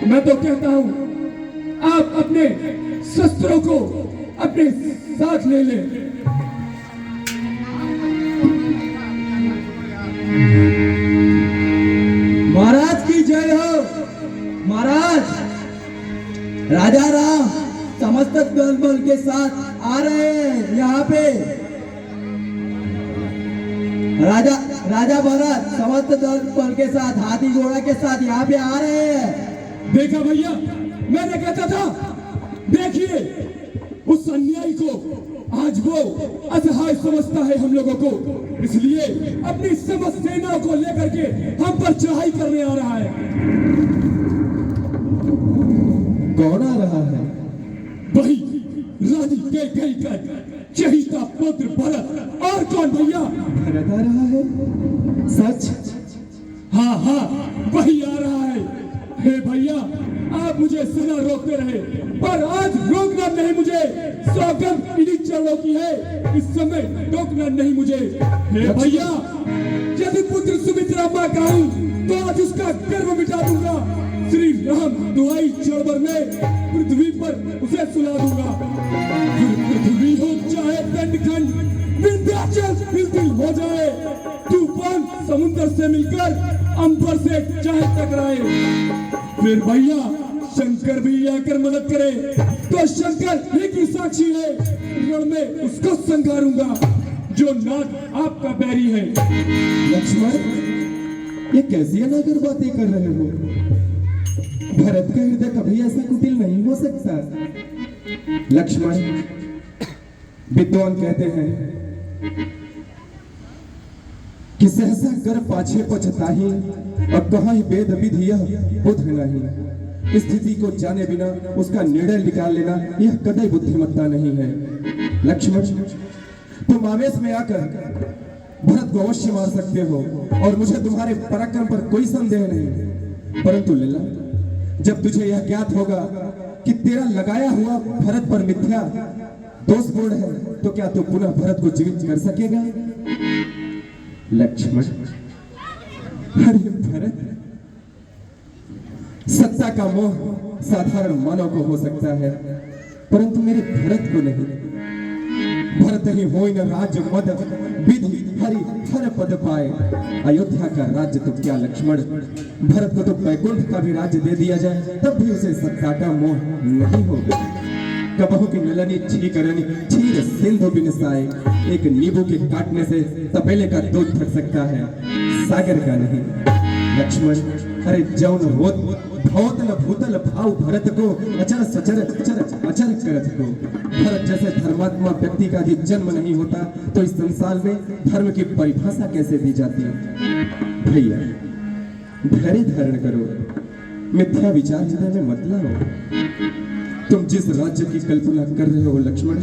मैं तो कहता हूं आप अपने शस्त्रों को अपने साथ ले लें। महाराज की जय हो। महाराज, राजा राम समस्त दल बल के साथ आ रहे हैं यहाँ पे। राजा भरत समस्त दल बल के साथ हाथी घोड़ा के साथ यहाँ पे आ रहे हैं। देखा भैया, मैंने कहता था, देखिए उस अन्यायी को आज वो असहाय समझता है हम लोगों को, इसलिए अपनी समस्त सेना को लेकर के हम पर चढ़ाई करने आ रहा है। कौन आ रहा है? वही रानी कैकेयी का चहेता पुत्र भरत। और कौन भैया? भरत आ रहा है? सच? हाँ हाँ, वही आ रहा है। हे भैया, आप मुझे सदा रोकते रहे, पर आज रोकना नहीं मुझे। सौगंध इन्हीं चरणों की है, इस समय रोकना नहीं मुझे। हे भैया, यदि पुत्र सुमित्रा मां का हूं तो आज उसका गर्व मिटा दूंगा। श्री राम दुहाई चढ़ में पृथ्वी पर उसे सुला दूंगा। फिर पृथ्वी हो चाहे दंडखंड, विंध्याचल बिल्कुल हो जाए, तूफान समुद्र से मिलकर अंबर से चाहे टकराए। फिर भैया शंकर भी आकर मदद करे तो शंकर एक ही साक्षी है, रण में उसको संगारूंगा जो नाग आपका बैरी है। लक्ष्मण, ये कैसी अनागर बातें कर रहे हो? भरत का हृदय कभी ऐसा कुटिल नहीं हो सकता। लक्ष्मण, विद्वान कहते हैं कि सहसा कर पाछे पछताही, और कहाँ ही वेद विधि यह बुध नहीं। स्थिति को जाने बिना उसका निर्णय निकाल लेना यह कतई बुद्धिमत्ता नहीं है। लक्ष्मण, तुम आवेश में आकर भरत को अवश्य मार सकते हो और मुझे तुम्हारे पराक्रम पर कोई संदेह नहीं, परंतु लीला, जब तुझे यह ज्ञात होगा कि तेरा लगाया हुआ भरत पर मिथ्या दोषपूर्ण है, तो क्या तू पुनः भरत को जीवित कर सकेगा? लक्ष्मण, अरे भरत, सत्ता का मोह साधारण मानव को हो सकता है, परंतु मेरे भरत को नहीं। भरत ही होई न राज्य मद विधि हरि हर पद पाए। अयोध्या का राज्य तो क्या लक्ष्मण, भरत को तो वैकुंठ का भी राज्य दे दिया जाए तब भी उसे सत्ता का मोह नहीं होगा। कबहू की नलनी छीकरनी क्षीर सिंधु बिनसाए, एक नींबू के काटने से तपेले का दूध फट सकता है, सागर का नहीं। लक्ष्मण, अरे जौन होत भौतल भूतल भाव भरत को अचर सचर अचर अचर करत को। भरत जैसे धर्मात्मा व्यक्ति का भी जन्म नहीं होता तो इस संसार में धर्म की परिभाषा कैसे दी जाती है? भैया, धैर्य धारण करो, मिथ्या विचार हृदय में मत लाओ। तुम जिस राज्य की कल्पना कर रहे हो लक्ष्मण,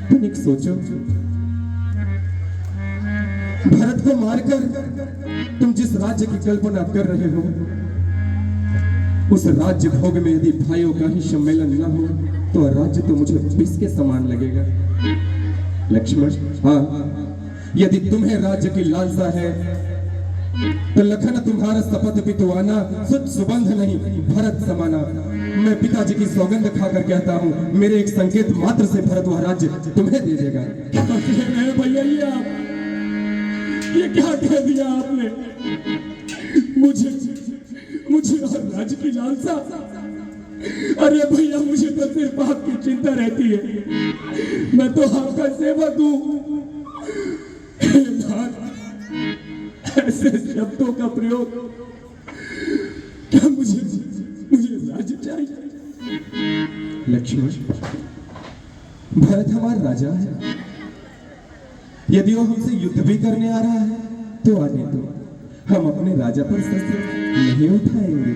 तुम एक सोचो, भरत को मारकर तुम जिस राज्य की कल्पना कर रहे हो, उस राज्य भोग में यदि भाइयों का ही सम्मेलन न हो तो राज्य तो मुझे विष के समान लगेगा। लक्ष्मण, हाँ, यदि तुम्हें राज्य की लालसा है तो लखन तुम्हारा शपथ पितवाना सुत सुबंध नहीं भरत समाना। मैं पिताजी की सौगंध खाकर कहता हूँ, मेरे एक संकेत मात्र से भरत वह राज्य तुम्हें दे देगा। भैया, ये क्या कह दिया आपने? मुझे और राज्य की लालसा? अरे भैया, मुझे तो सिर्फ आपकी चिंता रहती है। मैं तो आपका सेवक हूँ। ऐसे शब्दों का प्रयोग क्या मुझे राज्य चाहिए? लक्ष्मण, भरत हमारा राजा है, यदि वो हमसे युद्ध भी करने आ रहा है तो आने दो, हम अपने राजा पर शस्त्र नहीं उठाएंगे।